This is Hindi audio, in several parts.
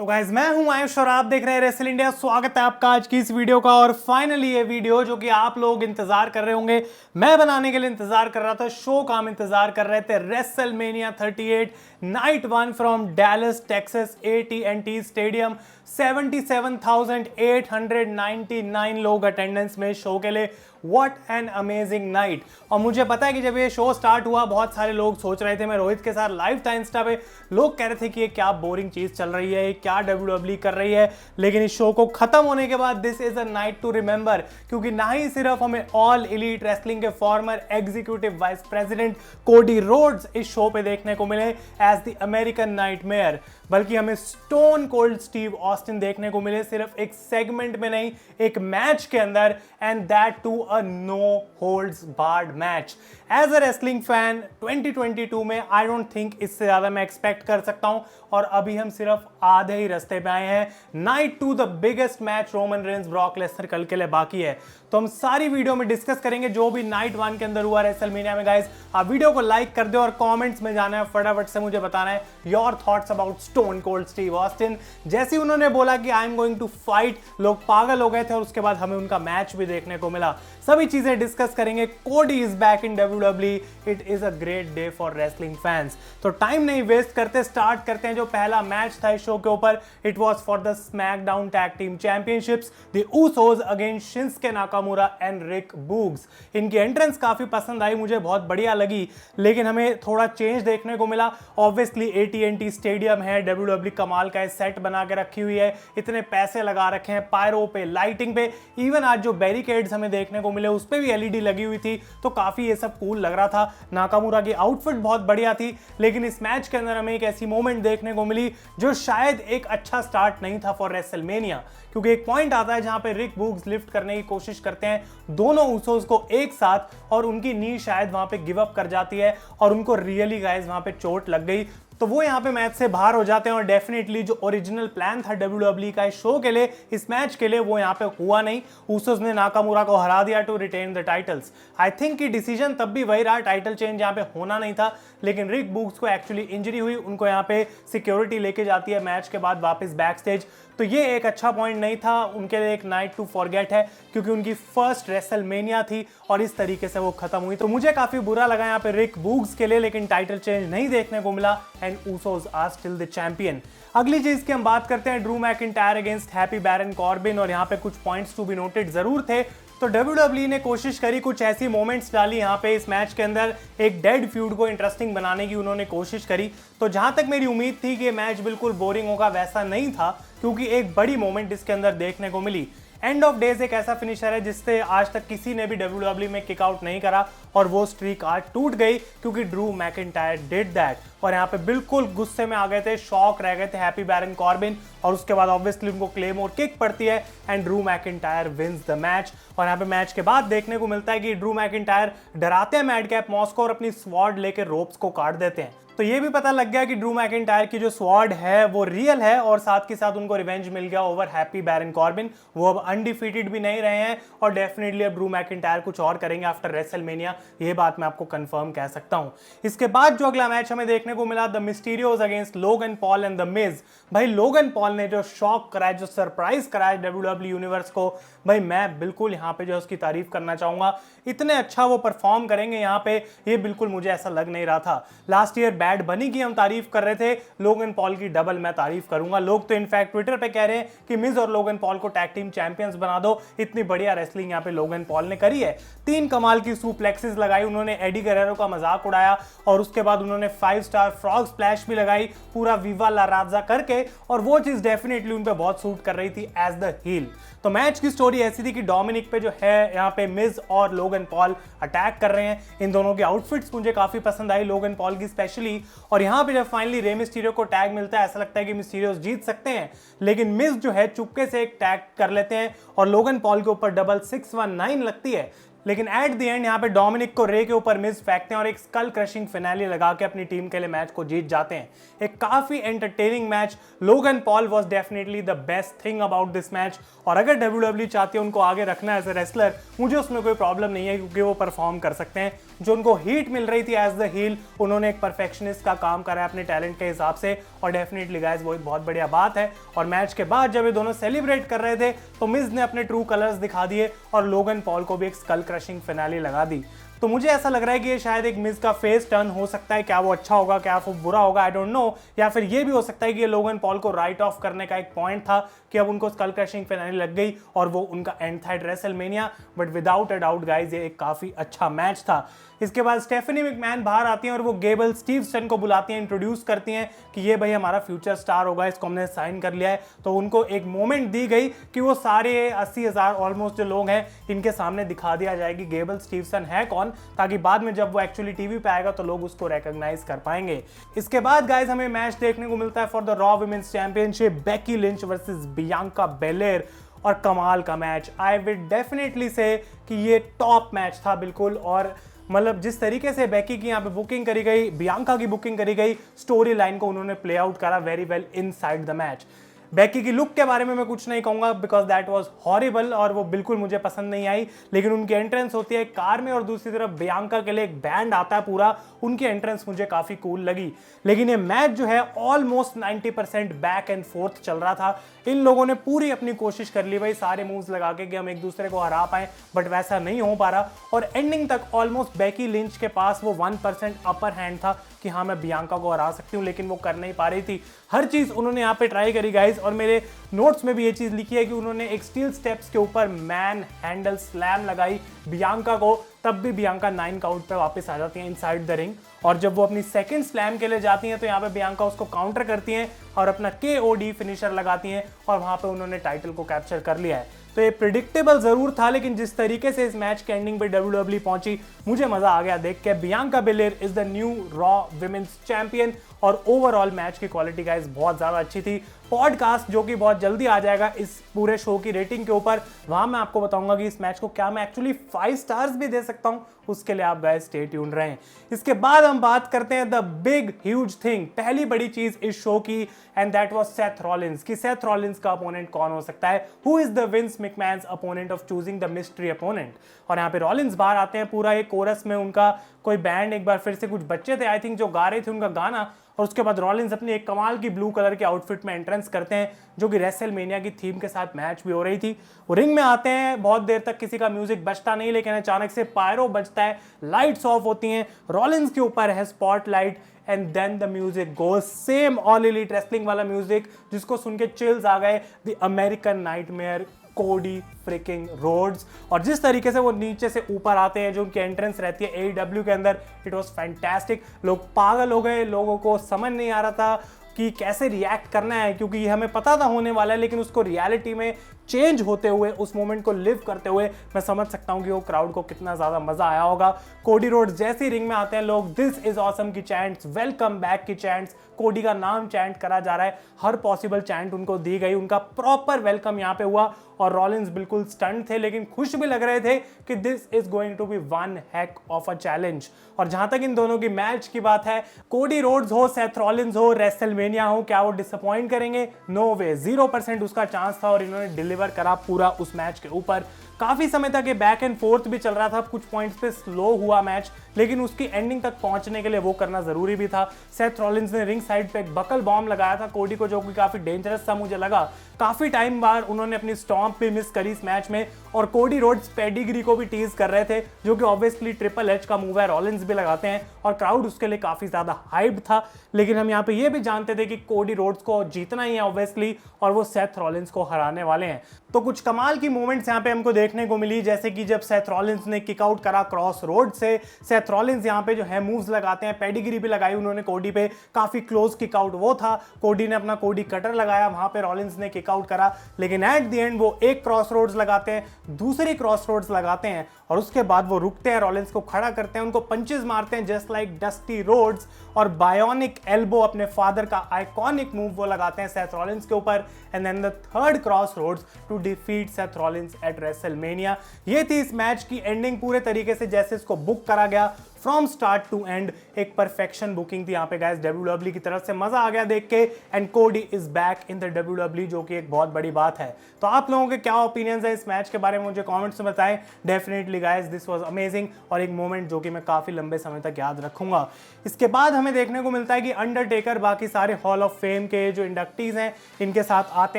तो गाइज मैं हूं आयुष और आप देख रहे हैं रेसल इंडिया। स्वागत है आपका आज की इस वीडियो का। और फाइनली ये वीडियो जो कि आप लोग इंतजार कर रहे होंगे, मैं बनाने के लिए इंतजार कर रहा था, शो का हम इंतजार कर रहे थे। WrestleMania 38 night 1 from Dallas Texas AT&T stadium. 77,899 लोग अटेंडेंस में शो के लिए। What an amazing night. और मुझे पता है कि जब ये शो स्टार्ट हुआ बहुत सारे लोग सोच रहे थे, मैं रोहित के साथ लाइव था इंस्टा पे, लोग कह रहे थे कि ये क्या बोरिंग चीज चल रही है, ये क्या WWE कर रही है। लेकिन इस शो को खत्म होने के बाद this is a night to remember, क्योंकि ना ही सिर्फ हमें ऑल एलीट रेसलिंग के former executive vice president Cody Rhodes इस शो पे देखने को मिले एज द अमेरिकन नाइटमेयर, बल्कि हमें स्टोन कोल्ड स्टीव ऑस्टिन देखने को मिले, सिर्फ एक सेगमेंट में नहीं, एक मैच के अंदर, and that to a no holds barred match. As a wrestling fan 2022 में आई डोंट थिंक इससे ज्यादा मैं एक्सपेक्ट कर सकता हूं। और अभी हम सिर्फ आधे ही रास्ते पे आए हैं। Night 2 the biggest match Roman Reigns Brock Lesnar कल के लिए बाकी है। तो हम सारी वीडियो में डिस्कस करेंगे जो भी नाइट 1 के अंदर हुआ रेसलमेनिया में। गाइस आप वीडियो को लाइक कर दो और कमेंट्स में जाना है, फटाफट से मुझे बताना है your thoughts about Stone Cold Steve Austin. जैसे ही उन्होंने बोला कि I am going to fight, लोग पागल हो गए थे और उसके बाद हमें उनका मैच भी देखने को मिला। सभी चीजें डिस्कस करेंगे। कोडी is back in WWE। It is a great day for wrestling fans. तो टाइम नहीं वेस्ट करते, स्टार्ट करते हैं। जो पहला मैच था इस शो के ऊपर, it was for the SmackDown tag team championships, the Usos against Shinsuke Nakamura and Rick Boogs. इनकी एंट्रेंस काफी पसंद आई, मुझे बहुत बढ़िया लगी, लेकिन हमें थोड़ा चेंज देखने को मिला। ऑब्वियसली AT&T स्टेडियम है, WWE कमाल का सेट बना के रखी हुई है, इतने पैसे लगा रखे हैं पायरो पे, लाइटिंग पे। इवन आज जो बैरिकेड्स हमें देखने को मिले उस पे भी LED लगी हुई थी, तो काफी ये सब कूल लग रहा था। नाकामुरा की आउटफिट बहुत बढ़िया थी। लेकिन इस मैच के अंदर हमें एक ऐसी मोमेंट देखने को मिली जो शायद एक अच्छा स्टार्ट नहीं था फॉर रेसलमेनिया, क्योंकि एक पॉइंट आता है जहां पे रिक बूग्स लिफ्ट करने की कोशिश करते हैं दोनों ऊसोस को एक साथ, और उनकी नी शायद वहां पे गिव अप कर जाती है और उनको रियली गाइस वहां पे चोट लग गई। तो वो यहाँ पे मैच से बाहर हो जाते हैं और डेफिनेटली जो ओरिजिनल प्लान था WWE का इस शो के लिए, इस मैच के लिए, वो यहाँ पे हुआ नहीं। ऊसोस ने नाकामुरा को हरा दिया to retain the titles. I think कि डिसीजन तब भी वही रहा, टाइटल चेंज यहाँ पे होना नहीं था। लेकिन रिक बूग्स को एक्चुअली इंजरी हुई, उनको यहाँ पे सिक्योरिटी लेके जाती है मैच के बाद वापस बैक स्टेज। तो ये एक अच्छा पॉइंट नहीं था उनके लिए, एक नाइट टू फॉरगेट है, क्योंकि उनकी फर्स्ट रेसलमेनिया थी और इस तरीके से वो खत्म हुई। तो मुझे काफी बुरा लगा यहाँ पे रिक बूग्स के लिए, लेकिन टाइटल चेंज नहीं देखने को मिला and Usos are still the champion. अगली चीज की हम बात करते हैं, Drew McIntyre against Happy Baron Corbin, और यहाँ पे कुछ पॉइंट्स टू बी नोटेड जरूर थे। तो WWE ने कोशिश करी, कुछ ऐसी मोमेंट्स डाली यहाँ पे इस मैच के अंदर, एक डेड फ्यूड को इंटरेस्टिंग बनाने की उन्होंने कोशिश करी। तो जहां तक मेरी उम्मीद थी कि मैच बिल्कुल बोरिंग होगा, वैसा नहीं था, क्योंकि एक बड़ी मोमेंट इसके अंदर देखने को मिली। एंड ऑफ डेज एक ऐसा फिनिशर है जिससे आज तक किसी ने भी WWE में किक आउट नहीं करा, और वो स्ट्रीक आज टूट गई क्योंकि ड्रू मैकिंटायर डिड दैट। और यहाँ पे बिल्कुल गुस्से में आ गए थे, शॉक रह गए थे हैप्पी बैरन कॉर्बिन, और उसके बाद ऑब्वियसली उनको क्लेमोर किक पड़ती है and Drew McIntyre wins the match. और यहाँ पे मैच के बाद देखने को मिलता है कि ड्रू मैकिंटायर डराते हैं मैडकैप मॉस को और अपनी स्वॉर्ड लेकर रोप्स को काट देते हैं। तो ये भी पता लग गया कि ड्रू मैकिंटायर की जो स्वॉर्ड है वो रियल है, और साथ के साथ उनको रिवेंज मिल गया ओवर हैप्पी बैरन कॉर्बिन। वो अब अनडिफीटेड भी नहीं रहे हैं, और डेफिनेटली अब ड्रू मैकिंटायर कुछ और करेंगे आफ्टर रेसलमेनिया, ये बात मैं आपको कंफर्म कह सकता हूं। इसके बाद जो अगला मैच हमें देखने को मिला, the Mysterios against Logan Paul and the Miz. भाई लोगन पॉल ने जो शॉक कराया, जो सरप्राइज कराया WWE यूनिवर्स को, भाई मैं बिल्कुल यहाँ पे जो उसकी तारीफ करना चाहूंगा। इतने अच्छा वो परफॉर्म करेंगे यहाँ पे, ये बिल्कुल मुझे ऐसा लग नहीं रहा था। लास्ट ईयर बैड बनी की हम तारीफ कर रहे थे, लोगन पॉल की डबल मैं तारीफ करूंगा। लोग तो इनफैक्ट ट्विटर पे कह रहे हैं कि मिज और लोगन पॉल को टैग टीम चैंपियंस बना दो, इतनी बढ़िया रेसलिंग यहाँ पे लोगन पॉल ने करी है। 3 कमाल की सुप्लेक्सेस लगाई उन्होंने, एडी गरेरो का मजाक उड़ाया, और उसके बाद उन्होंने 5 स्टार फ्रॉग स्प्लैश भी लगाई, पूरा विवा ला राजा करके, और वो चीज डेफिनेटली उन पे बहुत सूट कर रही थी एज द हील। तो मैच की स्टोरी ऐसी थी कि डोमिनिक पे जो है यहाँ पे मिज और लोगन पॉल अटैक कर रहे हैं। इन दोनों की आउटफिट्स मुझे काफी पसंद आई, लोगन पॉल की स्पेशली। और यहाँ पे जब फाइनली रे मिस्टीरियो को टैग मिलता है, ऐसा लगता है कि मिस्टीरियोस जीत सकते हैं, लेकिन मिज जो है चुपके से एक टैग कर लेते हैं और लोगन पॉल के ऊपर डबल 619 लगती है। लेकिन एट द एंड यहाँ पे डोमिनिक को रे के ऊपर मिस फेंकते हैं और एक स्कल क्रशिंग फिनाले लगा के अपनी टीम के लिए मैच को जीत जाते हैं। एक काफी entertaining match. Logan Paul was definitely the best thing about this match, और अगर WWE चाहती है उनको आगे रखना एज ए रेसलर, मुझे उसमें कोई प्रॉब्लम नहीं है, क्योंकि वो परफॉर्म कर सकते हैं। जो उनको हीट मिल रही थी एज द हील, उन्होंने एक परफेक्शनिस्ट का काम करा है अपने टैलेंट के हिसाब से, और डेफिनेटली गाइस वो एक बहुत बढ़िया बात है। और मैच के बाद जब ये दोनों सेलिब्रेट कर रहे थे तो मिज ने अपने ट्रू कलर्स दिखा दिए और लोगन पॉल को भी एक स्कल क्रशिंग फिनाले लगा दी। तो मुझे ऐसा लग रहा है कि ये शायद एक मिज का फेस टर्न हो सकता है। क्या वो अच्छा होगा, क्या वो बुरा होगा, आई डोंट नो। या फिर ये भी हो सकता है कि ये लोगन पॉल को राइट ऑफ करने का एक पॉइंट था कि अब उनको स्कल क्रशिंग फिनाले लग गई और वो उनका एंड था eight WrestleMania. But without a doubt guys ये एक काफी अच्छा मैच था। इसके बाद स्टेफनी मैकमैन बाहर आती हैं और वो गेबल स्टीवसन को बुलाती हैं, इंट्रोड्यूस करती हैं कि ये भाई हमारा फ्यूचर स्टार होगा, इसको हमने साइन कर लिया है। तो उनको एक मोमेंट दी गई कि वो सारे 80,000 ऑलमोस्ट जो लोग हैं इनके सामने दिखा दिया जाए कि गेबल स्टीवसन है कौन, ताकि बाद में जब वो एक्चुअली टीवी पे आएगा तो लोग उसको रिकॉग्नाइज कर पाएंगे। इसके बाद गाइज हमें मैच देखने को मिलता है for the Raw women's championship, Becky Lynch versus Bianca Belair, और कमाल का मैच। आई विल डेफिनेटली से कि ये टॉप मैच था बिल्कुल। और मतलब जिस तरीके से बेकी की यहाँ पे बुकिंग करी गई, बियांका की बुकिंग करी गई, स्टोरी लाइन को उन्होंने प्ले आउट करा very well inside the match. Becky की लुक के बारे में मैं कुछ नहीं कहूंगा बिकॉज दैट वाज हॉरिबल और वो बिल्कुल मुझे पसंद नहीं आई। लेकिन उनकी एंट्रेंस होती है कार में और दूसरी तरफ बियांका के लिए एक बैंड आता है पूरा, उनकी एंट्रेंस मुझे काफी कूल लगी। लेकिन ये मैच जो है ऑलमोस्ट 90% बैक एंड फोर्थ चल रहा था। इन लोगों ने पूरी अपनी कोशिश कर ली भाई सारे मूव्स लगा के कि हम एक दूसरे को हरा पाए, बट वैसा नहीं हो पा रहा। और एंडिंग तक ऑलमोस्ट बेकी लिंच के पास वो 1% अपर हैंड था कि हाँ मैं बियांका को हरा सकती हूँ, लेकिन वो कर नहीं पा रही थी। हर चीज उन्होंने यहाँ पे ट्राई करी गाइस, और मेरे नोट्स में भी ये चीज लिखी है कि उन्होंने एक स्टील स्टेप्स के ऊपर मैन हैंडल स्लैम लगाई बियांका को, तब भी बियांका 9 काउंट पे वापस आ जाती हैं इनसाइड द रिंग। और जब वो अपनी सेकंड स्लैम के लिए जाती हैं तो यहाँ पे बियांका उसको काउंटर करती हैं और अपना KOD फिनिशर लगाती हैं, और वहां पे उन्होंने टाइटल को कैप्चर कर लिया है। तो ये प्रिडिक्टेबल जरूर था, लेकिन जिस तरीके से इस मैच के एंडिंग पे WWE पहुंची, मुझे मजा आ गया देख के। Bianca Belair is the new raw women's champion, और ओवरऑल मैच की क्वालिटी गाइस बहुत ज्यादा अच्छी थी। पॉडकास्ट जो कि बहुत जल्दी आ जाएगा इस पूरे शो की रेटिंग के ऊपर, वहां मैं आपको बताऊंगा कि इस मैच को क्या मैं एक्चुअली 5 स्टार्स भी दे सकता हूं, उसके लिए आप गाइस स्टे ट्यून्ड रहें। इसके बाद हम बात करते हैं द बिग ह्यूज थिंग, पहली बड़ी चीज इस शो की, and that was Seth Rollins. कि सेथ रॉलिंस का अपोनेंट कौन हो सकता है, who is the Vince McMahon's opponent of choosing the mystery opponent. और यहाँ पे रॉलिंस बाहर आते हैं, पूरा एक कोरस में उनका कोई बैंड, एक बार फिर से कुछ बच्चे थे आई थिंक जो गा रहे थे उनका गाना, और उसके बाद रॉलिंस अपनी एक कमाल की ब्लू कलर के आउटफिट में एंट्रेंस करते हैं, जो कि रेसलमेनिया की थीम के साथ मैच भी हो रही थी। वो रिंग में आते हैं, बहुत देर तक किसी का म्यूजिक बजता नहीं, लेकिन अचानक से पायरो बजता है, लाइट्स ऑफ होती हैं, रॉलिंस के ऊपर है spotlight, and then the music goes, same all elite wrestling वाला म्यूजिक जिसको सुन के चिल्स आ गए, the American nightmare Cody freaking Rhodes. और जिस तरीके से वो नीचे से ऊपर आते हैं, जो उनकी एंट्रेंस रहती है AEW के अंदर, इट वाज फैंटास्टिक। लोग पागल हो गए, लोगों को समझ नहीं आ रहा था कि कैसे रिएक्ट करना है, क्योंकि ये हमें पता था होने वाला है, लेकिन उसको रियलिटी में चेंज होते हुए, उस मोमेंट को लिव करते हुए मैं समझ सकता हूं कि वो क्राउड को कितना ज्यादा मजा आया होगा। कोडी रोड्स जैसे रिंग में आते हैं, लोग दिस इज ऑसम की चैंट्स, वेलकम बैक की चैंट्स, कोडी का नाम चैंट करा जा रहा है, हर पॉसिबल चैंट उनको दी गई, उनका प्रॉपर वेलकम यहाँ पे हुआ। और रॉलिंस बिल्कुल स्टंट थे, लेकिन खुश भी लग रहे थे कि this is going to be one heck of a challenge. और जहां तक इन दोनों की मैच की बात है, कोडी रोड्स हो, सेथ रॉलिंस हो, रेसलमेनिया हो, क्या वो डिसअपॉइंट करेंगे? नो वे, 0% उसका चांस था, और इन्होंने डिलीवर करा पूरा उस मैच के ऊपर। काफी समय तक ये बैक एंड फोर्थ भी चल रहा था, कुछ पॉइंट्स पे स्लो हुआ मैच, लेकिन उसकी एंडिंग तक पहुंचने के लिए वो करना जरूरी भी था। सेथ रॉलिंस ने रिंग साइड पे एक बकल बॉम्ब लगाया था कोडी को, जो कि काफी डेंजरस था मुझे लगा। काफी टाइम बाद उन्होंने अपनी स्टॉम्प भी मिस करी इस मैच में, और कोडी रोड्स पेडिग्री को भी टीज कर रहे थे, जो कि ऑब्वियसली ट्रिपल एच का मूव है, रॉलिंस भी लगाते हैं, और क्राउड उसके लिए काफी ज्यादा हाइप्ड था। लेकिन हम यहाँ पे ये भी जानते थे कि कोडी रोड्स को जीतना ही है ऑब्वियसली, और वो सेथ रॉलिंस को हराने वाले हैं। तो कुछ कमाल की मोमेंट्स यहाँ पे हमको देखने को मिली, जैसे कि जब सेथ रॉलिंस ने किक आउट करा क्रॉस रोड से, सेथ रॉलिंस यहाँ पे जो है मूव्स लगाते हैं, पेडिग्री भी लगाई उन्होंने कोडी पे, काफी क्लोज किक आउट वो था। कोडी ने अपना कोडी कटर लगाया, वहां पे रॉलिंस ने किक आउट करा, लेकिन एट द एंड वो एक क्रॉस रोड्स लगाते हैं, दूसरी क्रॉस रोड्स लगाते हैं, और उसके बाद वो रुकते हैं, रॉलिंस को खड़ा करते हैं, उनको पंचेस मारते हैं जस्ट लाइक डस्टी रोड्स, और बायोनिक एल्बो अपने फादर का का आइकॉनिक मूव वो लगाते हैं सेथ रॉलिंस के ऊपर, and then the third cross Rhodes to defeat Seth Rollins at WrestleMania. ये थी इस मैच की एंडिंग, पूरे तरीके से जैसे इसको बुक करा गया फ्रॉम स्टार्ट टू एंड, एक परफेक्शन बुकिंग थी यहाँ पे गाइस डब्ल्यूडब्ल्यू की तरफ से। मजा आ गया देख के, and Cody is back in the WW, जो कि एक बहुत बड़ी बात है। तो आप लोगों के क्या ओपिनियंस है इस मैच के बारे में मुझे कमेंट्स में बताएं। Definitely guys this was amazing, और एक मोमेंट जो कि मैं काफी लंबे समय तक याद रखूंगा। इसके बाद हमें देखने को मिलता है कि अंडरटेकर बाकी सारे हॉल ऑफ फेम के जो इंडक्टीज हैं इनके साथ आते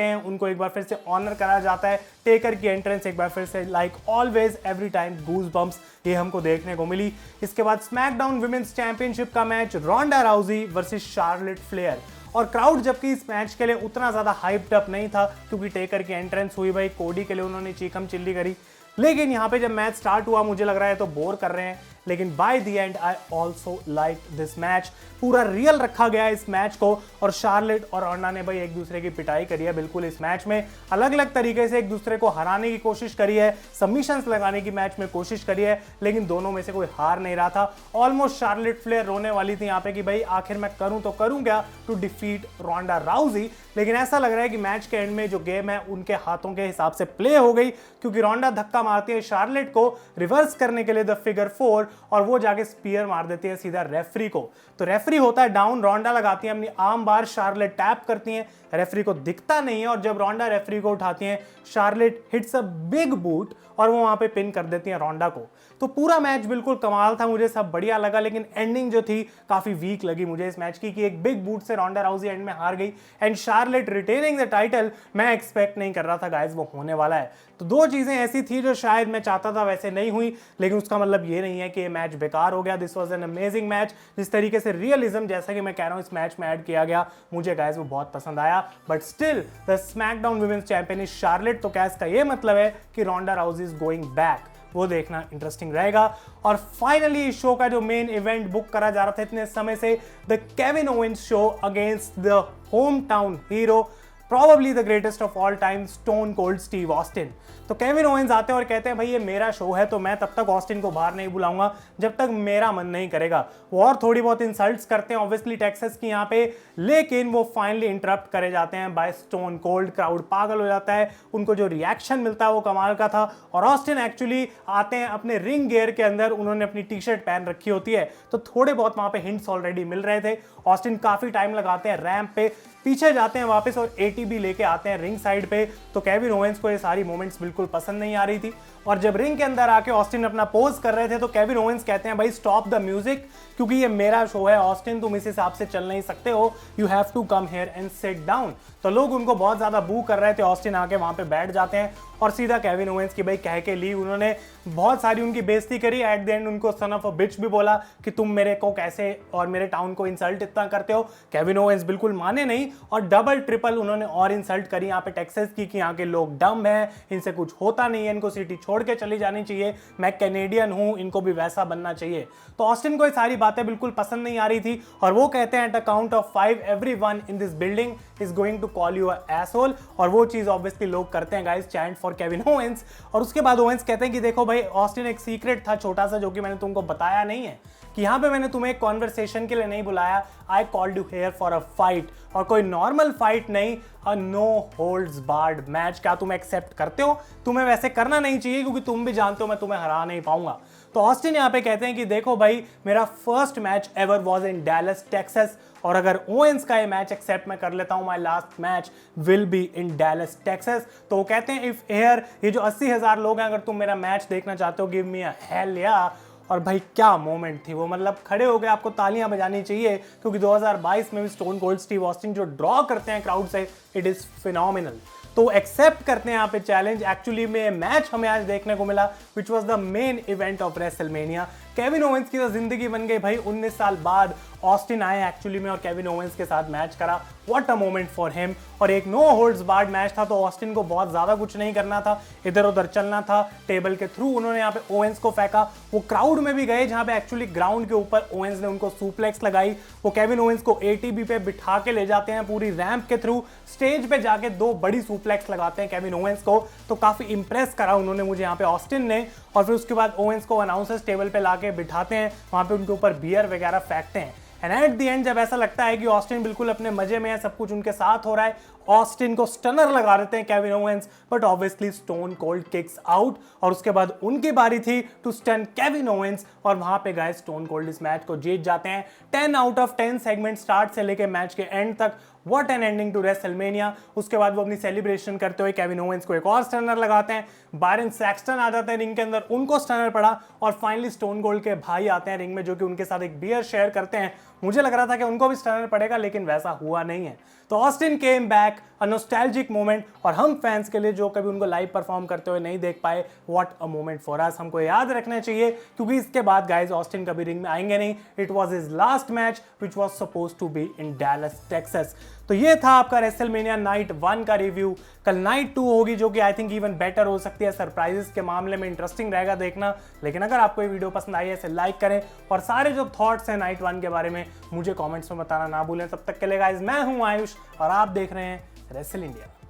हैं, उनको एक बार फिर से ऑनर कराया जाता है। टेकर की एंट्रेंस एक बार फिर से लाइक ऑलवेज एवरी टाइम गूज बम्प्स ये हमको देखने को मिली। इसके बाद स्मैकडाउन विमेंस चैंपियनशिप का मैच रोंडा राउजी वर्सेस शार्लेट फ्लेयर, और क्राउड जबकि इस मैच के लिए उतना ज्यादा हाइप्ड अप नहीं था क्योंकि टेकर की एंट्रेंस हुई, भाई कोडी के लिए उन्होंने चीकम चिल्ली करी। लेकिन यहाँ पे जब मैच स्टार्ट हुआ मुझे लग रहा है तो बोर कर रहे हैं, लेकिन by the and I also like this match. पूरा रियल रखा गया इस मैच को, और शार्लेट और रोंडा ने भाई एक दूसरे की पिटाई करी है बिल्कुल इस मैच में, अलग अलग तरीके से एक दूसरे को हराने की कोशिश करी है, सबमिशंस लगाने की मैच में कोशिश करी है, लेकिन दोनों में से कोई हार नहीं रहा था। ऑलमोस्ट शार्लेट फ्लेयर रोने वाली थी यहाँ पे कि भाई आखिर मैं करूं तो करूं क्या टू डिफीट रोंडा राउजी, लेकिन ऐसा लग रहा है कि मैच के एंड में जो गेम है उनके हाथों के हिसाब से प्ले हो गई, क्योंकि रोंडा धक्का मारती है शार्लेट को रिवर्स करने के लिए द फिगर 4, और वो जाके स्पीयर मार देती है सीधा रेफरी को। तो रेफरी होता है डाउन, रोंडा लगाती है अपनी आर्म बार, शार्लेट टैप करती है, रेफरी को दिखता नहीं है, और जब रोंडा रेफरी को उठाती है Charlotte hits a big boot और वो वहां पे पिन कर देती है रोंडा को। तो पूरा मैच बिल्कुल कमाल था, मुझे सब बढ़िया लगा, लेकिन एंडिंग जो थी काफी वीक लगी मुझे इस मैच की, कि एक बिग बूट से रोंडा राउजी एंड में हार गई and Charlotte retaining the title. मैं एक्सपेक्ट नहीं कर रहा था गाइस वो होने वाला है। तो दो चीजें ऐसी थी जो शायद मैं चाहता था वैसे नहीं हुई, लेकिन उसका मतलब ये नहीं है कि ये मैच बेकार हो गया। This was an amazing match. जिस तरीके से रियलिज्म जैसा कि मैं कह रहा हूं इस मैच में ऐड किया गया, मुझे गाइस वो बहुत पसंद आया। But still the SmackDown women's champion is Charlotte, तो क्या इसका ये मतलब है कि Ronda Rousey is going back? वो देखना इंटरेस्टिंग रहेगा। और फाइनली इस शो का जो मेन इवेंट बुक करा जा रहा था इतने समय से, the Kevin Owens show against the home town hero, probably the greatest of all time, stone Cold Steve Austin. तो केविन ओवेंस आते हैं और कहते हैं भाई ये मेरा शो है, तो मैं तब तक ऑस्टिन को बाहर नहीं बुलाऊंगा जब तक मेरा मन नहीं करेगा। वो और थोड़ी बहुत इंसल्ट्स करते हैं ऑब्वियसली टेक्सास की यहाँ पे, लेकिन वो फाइनली इंटरप्ट करे जाते हैं बाय स्टोन कोल्ड। क्राउड पागल हो जाता है, उनको जो रिएक्शन मिलता है वो कमाल का था। और ऑस्टिन एक्चुअली आते हैं अपने रिंग गियर के अंदर, उन्होंने अपनी टी शर्ट पहन रखी होती है, तो थोड़े बहुत वहां पे हिंट्स ऑलरेडी मिल रहे थे। ऑस्टिन काफी टाइम लगाते हैं रैंप पे, पीछे जाते हैं वापस और एटीबी लेके आते हैं रिंग साइड पे। तो केविन ओवेंस को ये सारी मोमेंट्स बिल्कुल पसंद नहीं आ रही थी, और जब रिंग के अंदर आके ऑस्टिन अपना पोज कर रहे थे तो केविन ओवेंस कहते हैं भाई स्टॉप द म्यूजिक, क्योंकि ये मेरा शो है ऑस्टिन, तुम इस हिसाब से चल नहीं सकते हो, you have to come here and sit down. तो लोग उनको बहुत ज्यादा बू कर रहे थे, ऑस्टिन आके वहां पे बैठ जाते हैं और सीधा केविन ओवेंस की भाई कह के लीव। उन्होंने बहुत सारी उनकी बेइज्जती करी, एट द एंड उनको सन ऑफ अ बिच भी बोला कि तुम मेरे को कैसे और मेरे टाउन को इंसल्ट इतना करते हो। केविन ओवेंस बिल्कुल माने नहीं, और डबल ट्रिपल उन्होंने और इंसल्ट करी यहाँ पे टेक्सास की, कि यहाँ के लोग डम हैं, इनसे कुछ होता नहीं है, इनको सिटी छोड़ के चली जानी चाहिए, मैं कैनेडियन हूं, इनको भी वैसा बनना चाहिए। तो ऑस्टिन को ये सारी बातें बिल्कुल पसंद नहीं आ रही थी, और वो कहते हैं at the count of 5 everyone in this building is going to call you a asshole, और वो चीज ऑब्वियसली लोग करते हैं guys, chant for Kevin Owens. और उसके बाद ओवेंस कहते हैं कि देखो भाई ऑस्टिन एक सीक्रेट था छोटा सा जो कि मैंने तुमको बताया नहीं है, कि यहाँ पे मैंने तुम्हें एक कॉन्वर्सेशन के लिए नहीं बुलाया, I called you here for a fight, और कोई नॉर्मल फाइट नहीं, a no holds barred match. क्या तुम एक्सेप्ट करते हो? तुम्हें वैसे करना नहीं चाहिए क्योंकि तुम भी जानते हो मैं तुम्हें हरा नहीं पाऊंगा। तो ऑस्टिन यहाँ पे कहते हैं कि देखो भाई मेरा first match ever was in Dallas Texas, और अगर ओवेंस का ये मैच एक्सेप्ट मैं कर लेता हूं, my last match will be in Dallas Texas. तो वो कहते हैं इफ एयर, ये जो 80,000 लोग हैं, अगर तुम मेरा मैच देखना चाहते हो, गिव मी अ हेल या। और भाई क्या मोमेंट थी वो, मतलब खड़े हो गए, आपको तालियां बजानी चाहिए, क्योंकि 2022 में भी स्टोन कोल्ड स्टीव ऑस्टिन जो ड्रॉ करते हैं क्राउड से, इट इज फिनोमिनल। तो एक्सेप्ट करते हैं यहाँ पे चैलेंज। एक्चुअली में मैच हमें आज देखने को मिला which was the main event of WrestleMania. Kevin Owens की तो जिंदगी बन गई भाई, 19 साल बाद ऑस्टिन आए एक्चुअली में और केविन ओवेंस के साथ मैच करा, what a moment for him. और एक नो होल्ड्स बार्ड मैच था, तो ऑस्टिन को बहुत ज्यादा कुछ नहीं करना था, इधर उधर चलना था, टेबल के थ्रू उन्होंने यहाँ पे ओवेंस को फेंका। वो क्राउड में भी गए जहां पे एक्चुअली ग्राउंड के ऊपर ओवेंस ने उनको सुप्लेक्स लगाई। वो केविन ओवेंस को एटीबी पे बिठा के ले जाते हैं पूरी रैंप के थ्रू, स्टेज पे जाके 2 बड़ी सुप्लेक्स लगाते हैं केविन ओवेंस को। तो काफी इंप्रेस करा उन्होंने मुझे यहाँ पे ऑस्टिन ने। और फिर उसके बाद ओवेंस को अनाउंसर्स टेबल पे लाके बिठाते हैं, वहां पे उनके ऊपर बियर वगैरह फेंकते हैं। एंड एट द एंड जब ऐसा लगता है कि ऑस्टिन बिल्कुल अपने मजे में है, सब कुछ उनके साथ हो रहा है, ऑस्टिन को स्टनर लगा देते हैं Kevin Owens, but obviously stone cold kicks out और उसके बाद उनकी बारी थी टू स्टन केविन ओवेंस और वहां पे गाइस स्टोन कोल्ड इस मैच को जीत जाते हैं। 10 आउट ऑफ 10 सेगमेंट स्टार्ट से लेके मैच के एंड तक, what an ending to WrestleMania. उसके बाद वो अपनी सेलिब्रेशन करते हुए केविन ओवेंस को एक और स्टनर लगाते हैं, बायरन सैक्सटन आ जाते हैं रिंग के अंदर, उनको स्टनर पड़ा और फाइनली स्टोन कोल्ड के भाई आते हैं रिंग में जो कि उनके साथ एक बियर शेयर करते हैं। मुझे लग रहा था कि उनको भी स्टनर पड़ेगा लेकिन वैसा हुआ नहीं है। तो ऑस्टिन केम बैक, अ नॉस्टैल्जिक मोमेंट, और हम फैंस के लिए जो कभी उनको लाइव परफॉर्म करते हुए नहीं देख पाए, what a moment for us, हमको याद रखना चाहिए क्योंकि इसके बाद गाइस ऑस्टिन कभी रिंग में आएंगे नहीं। It was his last match which was supposed to be in Dallas Texas. तो ये था आपका रेसलमेनिया नाइट 1 का रिव्यू। कल नाइट 2 होगी जो कि आई थिंक इवन बेटर हो सकती है, सरप्राइजेस के मामले में इंटरेस्टिंग रहेगा देखना। लेकिन अगर आपको ये वीडियो पसंद आई है इसे लाइक करें और सारे जो थॉट्स हैं नाइट 1 के बारे में मुझे कमेंट्स में बताना ना भूलें। तब तक के लिए गाइस मैं हूं आयुष और आप देख रहे हैं रेसल इंडिया।